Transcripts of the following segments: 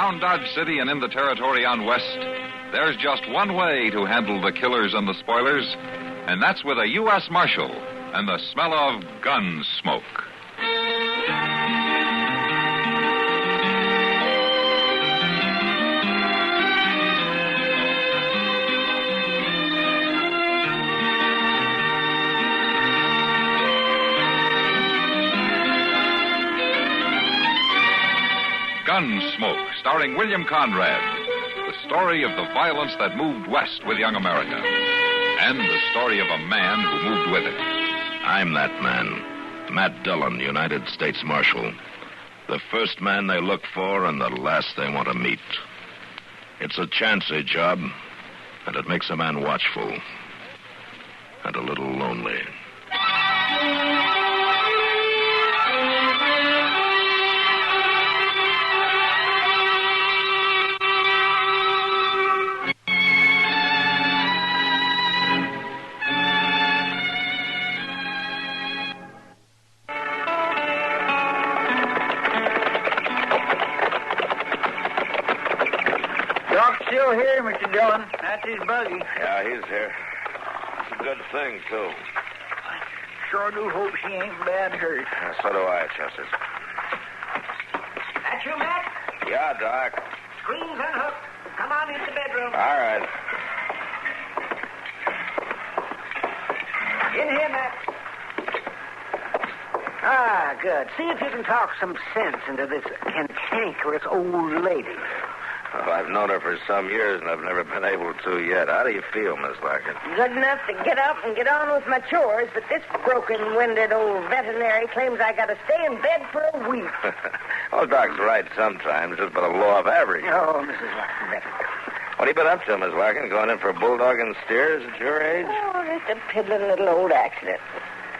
Around Dodge City and in the territory on West, there's just one way to handle the killers and the spoilers, and that's with a U.S. Marshal and the smell of Gunsmoke. Gunsmoke, starring William Conrad. The story of the violence that moved west with young America. And the story of a man who moved with it. I'm that man. Matt Dillon, United States Marshal. The first man they look for and the last they want to meet. It's a chancy job, and it makes a man watchful. And a little lonely. Still here, Mr. Dillon. That's his buggy. Yeah, he's here. It's a good thing, too. Sure do hope she ain't bad hurt. So do I, Chester. That you, Matt? Yeah, Doc. Screens unhooked. Come on into the bedroom. All right. In here, Matt. Ah, good. See if you can talk some sense into this cantankerous old lady. Well, I've known her for some years, and I've never been able to yet. How do you feel, Miss Larkin? Good enough to get up and get on with my chores, but this broken-winded old veterinary claims I got to stay in bed for a week. Well, Doc's right sometimes, just by the law of averages. Oh, Mrs. Larkin, What have you been up to, Miss Larkin? Going in for bulldogging steers at your age? Oh, just a piddling little old accident.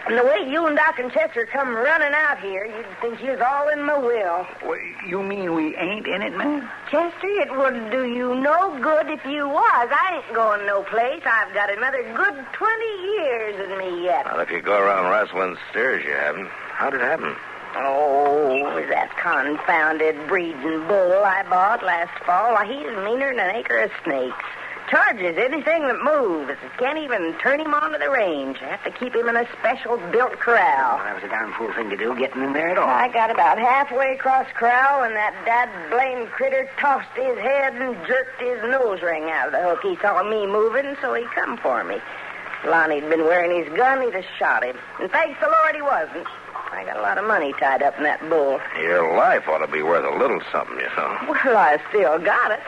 And the way you and Doc and Chester come running out here, you'd think you was all in my will. Well, you mean we ain't in it, man? Chester, it wouldn't do you no good if you was. I ain't going no place. I've got another good 20 years in me yet. Well, if you go around rustling steers, you haven't. How'd it happen? Oh, it was that confounded breeding bull I bought last fall. Why, he's meaner than an acre of snakes. Charges anything that moves. Can't even turn him onto the range. I have to keep him in a special built corral. Well, that was a darn fool thing to do, getting in there at all. I got about halfway across corral when that dad-blamed critter tossed his head and jerked his nose ring out of the hook. He saw me moving, so he come for me. Lonnie'd been wearing his gun, he'd have shot him. And thanks the Lord he wasn't. I got a lot of money tied up in that bull. Your life ought to be worth a little something, you know. Well, I still got it.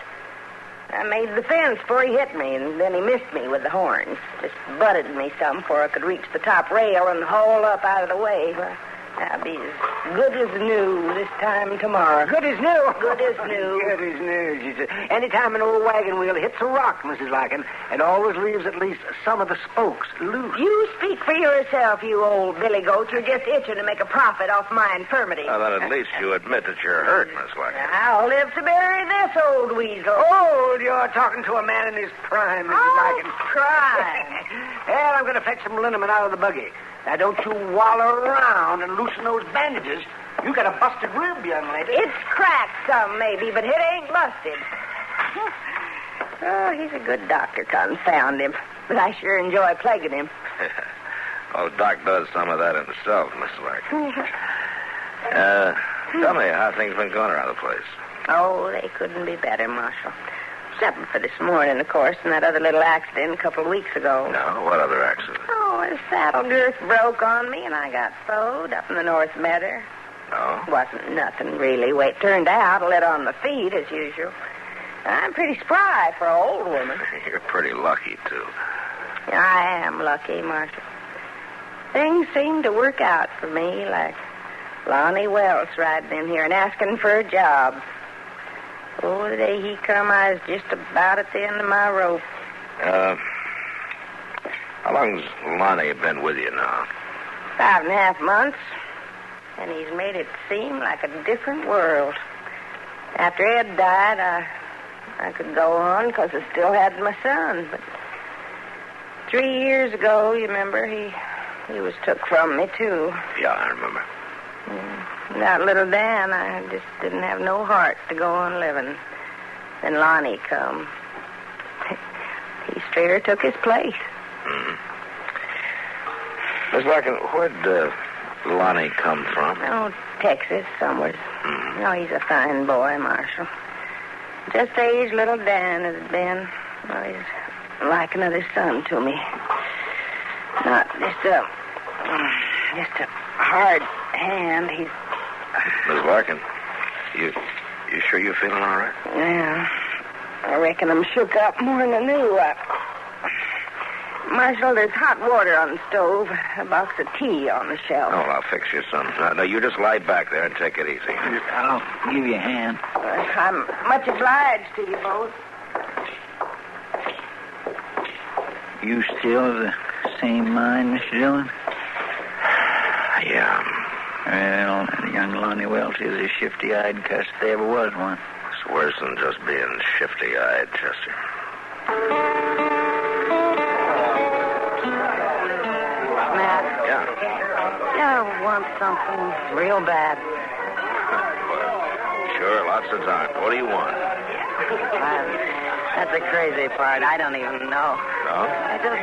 I made the fence before he hit me, and then he missed me with the horns. Just butted me some before I could reach the top rail and haul up out of the way. Well, I'll be as good as new this time tomorrow. Good as new. Good as new. Good as new. She said, anytime an old wagon wheel hits a rock, Mrs. Larkin, it always leaves at least some of the spokes loose. You speak for yourself, you old billy goat. You're just itching to make a profit off my infirmity. Well, then at least you admit that you're hurt, Miss Larkin. I'll live to bury this old weasel. Old? You're talking to a man in his prime, Mrs. Larkin. Prime. Well, I'm going to fetch some liniment out of the buggy. Now, don't you wallow around and loosen those bandages. You got a busted rib, young lady. It's cracked some, maybe, but it ain't busted. Oh, he's a good doctor, confound him. But I sure enjoy plaguing him. Well, Doc does some of that himself, Miss Larkin. Tell me how things been going around the place. Oh, they couldn't be better, Marshal. Except for this morning, of course, and that other little accident a couple of weeks ago. No, what other accident? Oh, a saddle girth broke on me, and I got sewed up in the North Meadow. No? Wasn't nothing, really. Way it turned out, I lit on my feet, as usual. I'm pretty spry for an old woman. You're pretty lucky, too. I am lucky, Marshal. Things seem to work out for me, like Lonnie Wells riding in here and asking for a job. Oh, the day he come, I was just about at the end of my rope. How long's Lonnie been with you now? 5.5 months. And he's made it seem like a different world. After Ed died, I could go on because I still had my son. But 3 years ago, you remember, he was took from me, too. Yeah, I remember. Without little Dan, I just didn't have no heart to go on living. Then Lonnie come. He straighter took his place. Miss Larkin, where'd Lonnie come from? Oh, Texas, somewhere. Oh, he's a fine boy, Marshal. Just the age little Dan has been. Oh, he's like another son to me. Not just a hard hand. He's... Miss Larkin, you sure you're feeling all right? Yeah. I reckon I'm shook up more than I knew. Marshal, there's hot water on the stove, a box of tea on the shelf. Oh, I'll fix you some. No, you just lie back there and take it easy. I'll give you a hand. I'm much obliged to you both. You still of the same mind, Mr. Dillon? Yeah. Well, young Lonnie Welch is a shifty-eyed cuss if there ever was one. It's worse than just being shifty-eyed, Chester. Matt? Yeah. I want something real bad. Sure, lots of time. What do you want? That's the crazy part. I don't even know. No? Just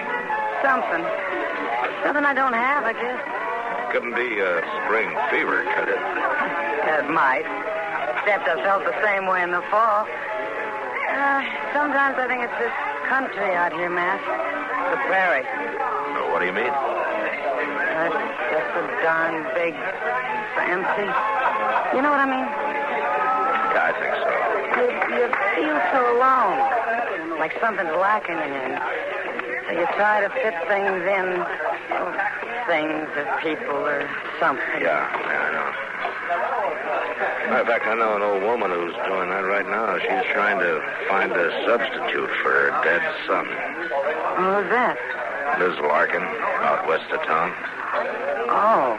something. Something I don't have, I guess. Couldn't be spring fever, could it? It might. Except I felt the same way in the fall. Sometimes I think it's this country out here, Matt. The prairie. So what do you mean? It's just so darn big, fancy. You know what I mean? Yeah, I think so. You feel so alone. Like something's lacking in you. So you try to fit things in. Things or people or something. Yeah, I know. Matter of fact, I know an old woman who's doing that right now. She's trying to find a substitute for her dead son. Who's that? Liz Larkin, out west of town. Oh,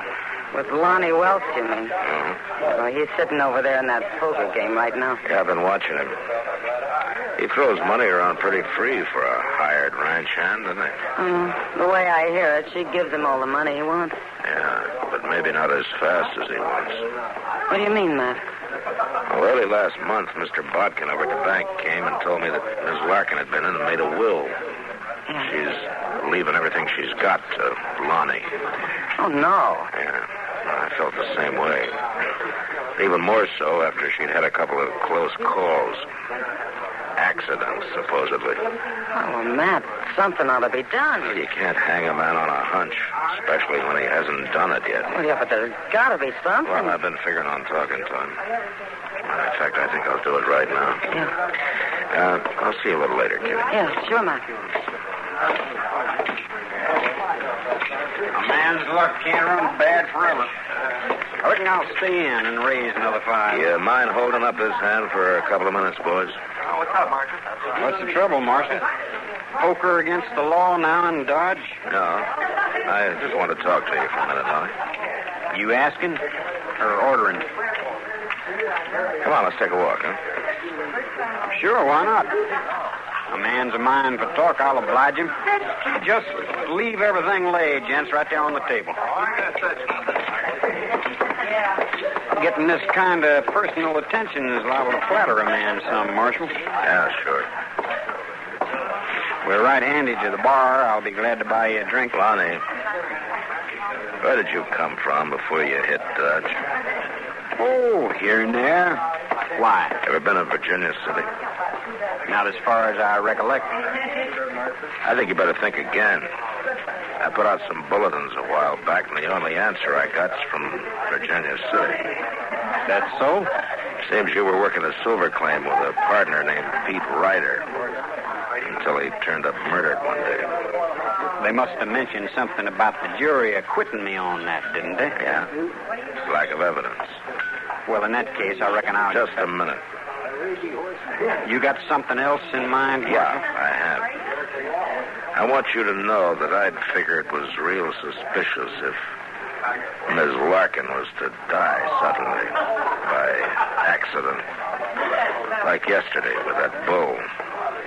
with Lonnie Welch, you mean? Well, he's sitting over there in that poker game right now. Yeah, I've been watching him. He throws money around pretty free for a hired ranch hand, doesn't he? The way I hear it, she gives him all the money he wants. Yeah, but maybe not as fast as he wants. What do you mean, Matt? Well, early last month, Mr. Bodkin over at the bank came and told me that Ms. Larkin had been in and made a will. She's leaving everything she's got to Lonnie. Oh, no. Yeah, I felt the same way. Even more so after she'd had a couple of close calls. Accidents, supposedly. Oh, well, Matt, something ought to be done. Well, you can't hang a man on a hunch, especially when he hasn't done it yet. Well, yeah, but there's got to be something. Well, I've been figuring on talking to him. Matter of fact, I think I'll do it right now. Yeah. I'll see you a little later, Kitty. Yeah, sure, Matt. A man's luck can't run bad forever. I reckon I'll stay in and raise another $5. You mind holding up this hand for a couple of minutes, boys? Oh, what's up, Marshal? What's the trouble, Marshal? Poker against the law now in Dodge? No. I just want to talk to you for a minute, Lonnie. You asking or ordering? Come on, let's take a walk, huh? Sure, why not? A man's a mind for talk, I'll oblige him. Just leave everything laid, gents, right there on the table. Getting this kind of personal attention is liable to flatter a man some, Marshal. Yeah, sure. We're right handy to the bar. I'll be glad to buy you a drink. Lonnie, where did you come from before you hit Dodge? Oh, here and there. Why? Ever been in Virginia City? Not as far as I recollect. I think you better think again. I put out some bulletins a while back, and the only answer I got's from Virginia City. That's so? Seems you were working a silver claim with a partner named Pete Ryder until he turned up murdered one day. They must have mentioned something about the jury acquitting me on that, didn't they? Yeah. Lack of evidence. Well, in that case, I reckon I'll... Just a minute. You got something else in mind? Yeah, I have. I want you to know that I'd figure it was real suspicious if Ms. Larkin was to die suddenly by accident. Like yesterday with that bull.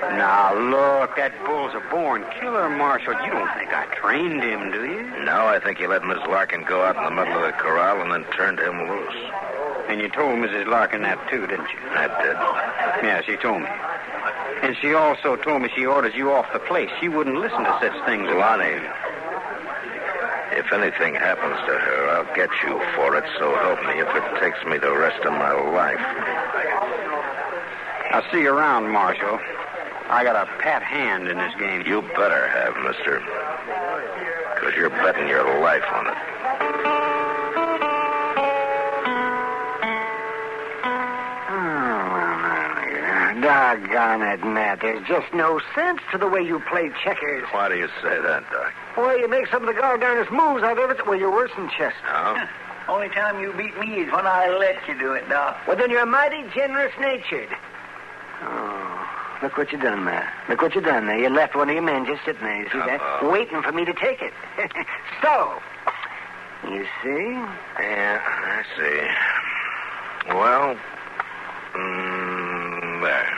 Now, look, that bull's a born killer, Marshal. You don't think I trained him, do you? No, I think you let Miss Larkin go out in the middle of the corral and then turned him loose. And you told Mrs. Larkin that, too, didn't you? I did. Yeah, she told me. And she also told me she orders you off the place. She wouldn't listen to such things. Lonnie, if anything happens to her, I'll get you for it, so help me if it takes me the rest of my life. I'll see you around, Marshal. I got a pat hand in this game. You better have, mister. Because you're betting your life on it. Doggone it, Matt. There's just no sense to the way you play checkers. Why do you say that, Doc? Well, you make some of the darnest moves I've ever... Well, you're worse than Chester. No? Only time you beat me is when I let you do it, Doc. Well, then you're mighty generous-natured. Oh, look what you done, Matt. Look what you done there. You left one of your men just sitting there, you see that? Waiting for me to take it. So, you see? Yeah, I see. Well, there.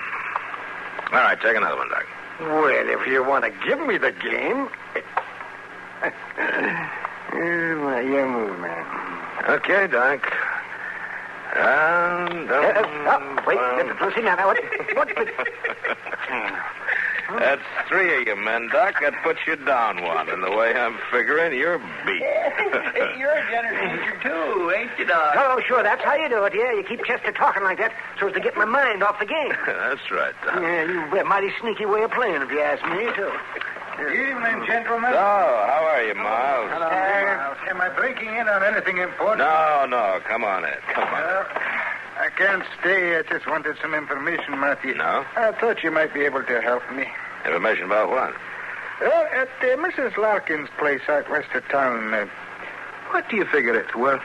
All right, take another one, Doc. Well, if you want to give me the game... well, your move, man. Okay, Doc. Wait, listen now. What? That's three of you men, Doc. That puts you down one. And the way I'm figuring, you're beat. You're a generous nature, too, ain't you, Doc? Oh, sure, that's how you do it. Yeah, you keep Chester talking like that so as to get my mind off the game. That's right, Doc. Yeah, you've a mighty sneaky way of playing, if you ask me, too. Evening, gentlemen. So, how are you, Miles? Hello, Miles. Am I breaking in on anything important? No, come on in. Come on. I can't stay. I just wanted some information, Matthew. No? I thought you might be able to help me. Information about what? Well, at Mrs. Larkin's place out west of town, what do you figure it's worth?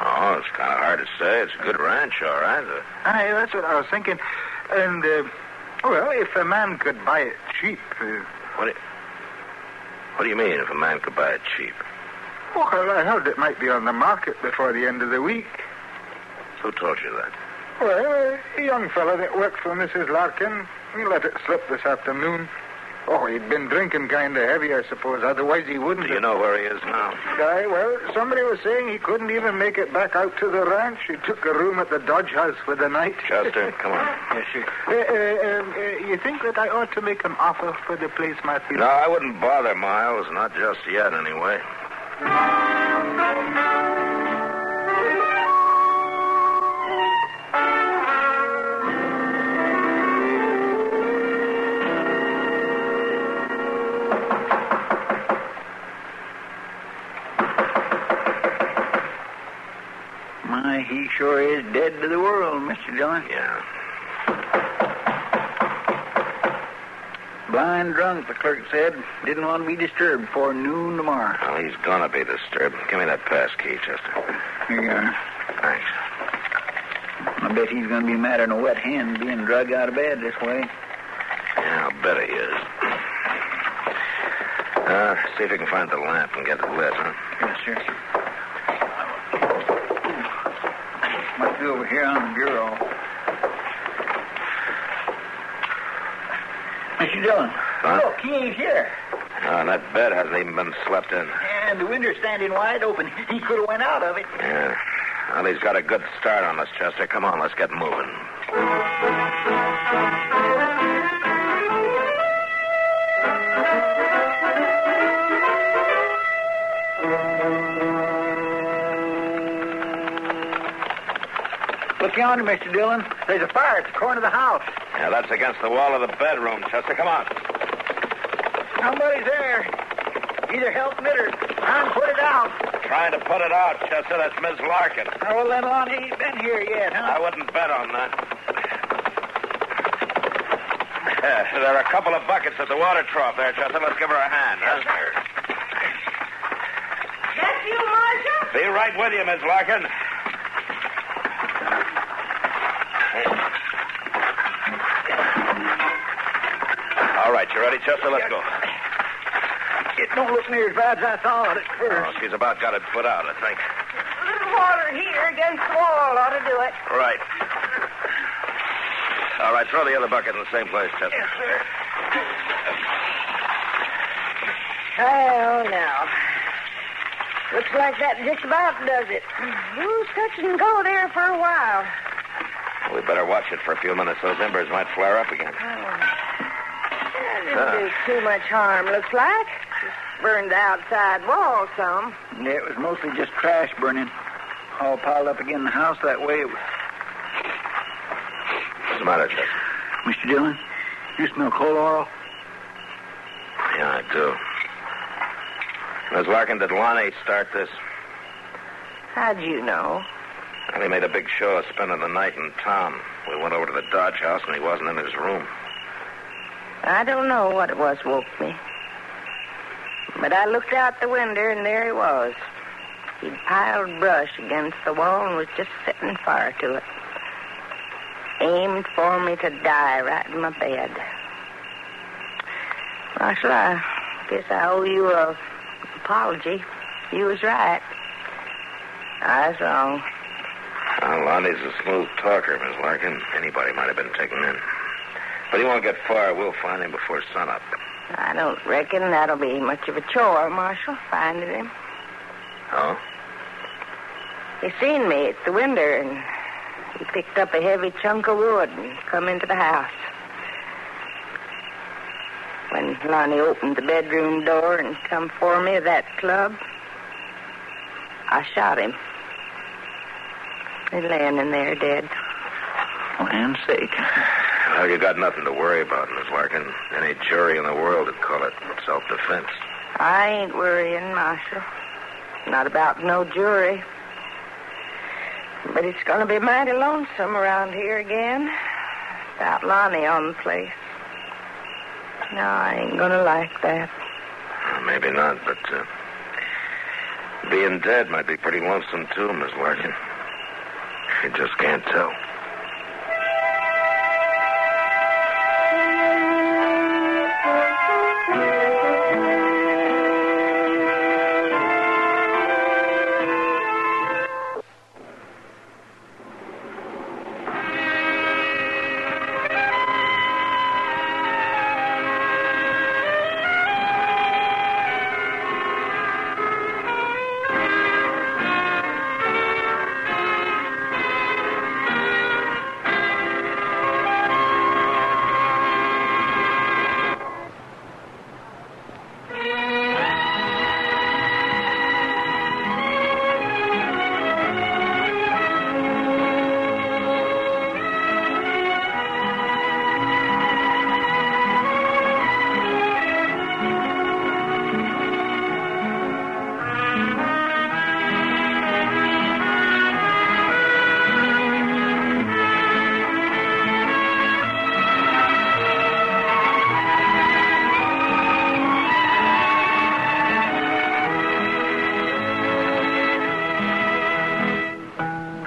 Oh, it's kind of hard to say. It's a good ranch, all right. Aye, that's what I was thinking. And, well, if a man could buy it cheap... What do you mean, if a man could buy it cheap? Well, I heard it might be on the market before the end of the week. Who told you that? Well, a young fellow that worked for Mrs. Larkin. He let it slip this afternoon. Oh, he'd been drinking kind of heavy, I suppose. Otherwise, he wouldn't. Do you know where he is now? Aye, well, somebody was saying he couldn't even make it back out to the ranch. He took a room at the Dodge House for the night. Chester, come on. Yes, sir. You think that I ought to make an offer for the place, Matthew? No, I wouldn't bother, Miles. Not just yet, anyway. He sure is dead to the world, Mr. Dillon. Yeah. Blind drunk, the clerk said. Didn't want to be disturbed before noon tomorrow. Well, he's gonna be disturbed. Give me that pass key, Chester. Here you are. Thanks. I bet he's going to be mad on a wet hand being dragged out of bed this way. Yeah, I'll bet he is. See if you can find the lamp and get it lit, huh? Yes, sir. Must be over here on the bureau. Mr. Dillon, look, he ain't here. And that bed hasn't even been slept in. And the window's standing wide open. He could have went out of it. Yeah. Well, he's got a good start on us, Chester. Come on, let's get moving. Look yonder, Mr. Dillon. There's a fire at the corner of the house. Yeah, that's against the wall of the bedroom, Chester. Come on. Somebody's there. Either helping it or trying to put it out. Trying to put it out, Chester. That's Miss Larkin. Oh, well, then Lonnie ain't been here yet, huh? I wouldn't bet on that. There are a couple of buckets at the water trough there, Chester. Let's give her a hand. Yes, sir. That's you, Marshal? Be right with you, Miss Larkin. All right, you ready, Chester? Let's go. It don't look near as bad as I thought at first. Oh, she's about got it put out, I think. A little water here against the wall ought to do it. Right. All right, throw the other bucket in the same place, Chester. Yes, sir. Well, now. Looks like that just about does it. We'll touch and go there for a while. We better watch it for a few minutes. Those embers might flare up again. That didn't do too much harm, looks like. Just burned the outside wall some. Yeah, it was mostly just trash burning. All piled up again in the house that way. What's the matter, Chester? Mr. Dillon, you smell coal oil? Yeah, I do. Miss Larkin, did Lonnie start this? How'd you know? Well, he made a big show of spending the night in town. We went over to the Dodge house, and he wasn't in his room. I don't know what it was woke me. But I looked out the window, and there he was. He'd piled brush against the wall and was just setting fire to it. Aimed for me to die right in my bed. Marshal, I guess I owe you a apology. You was right. I was wrong. Well, Lonnie's a smooth talker, Miss Larkin. Anybody might have been taken in. But he won't get far. We'll find him before sunup. I don't reckon that'll be much of a chore, Marshal, finding him. Oh? He seen me at the window, and he picked up a heavy chunk of wood and come into the house. When Lonnie opened the bedroom door and come for me with that club, I shot him. He's laying in there dead. Land's sake. Well, you got nothing to worry about, Miss Larkin. Any jury in the world would call it self-defense. I ain't worrying, Marshal. Not about no jury. But it's going to be mighty lonesome around here again. Without Lonnie on the place. No, I ain't going to like that. Well, maybe not, but being dead might be pretty lonesome, too, Miss Larkin. You just can't tell.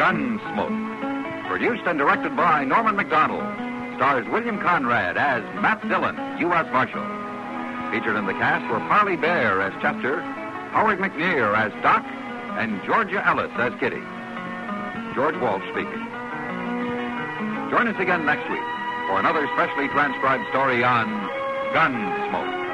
Gunsmoke, produced and directed by Norman McDonald, stars William Conrad as Matt Dillon, U.S. Marshal. Featured in the cast were Parley Bear as Chester, Howard McNear as Doc, and Georgia Ellis as Kitty. George Walsh speaking. Join us again next week for another specially transcribed story on Gunsmoke.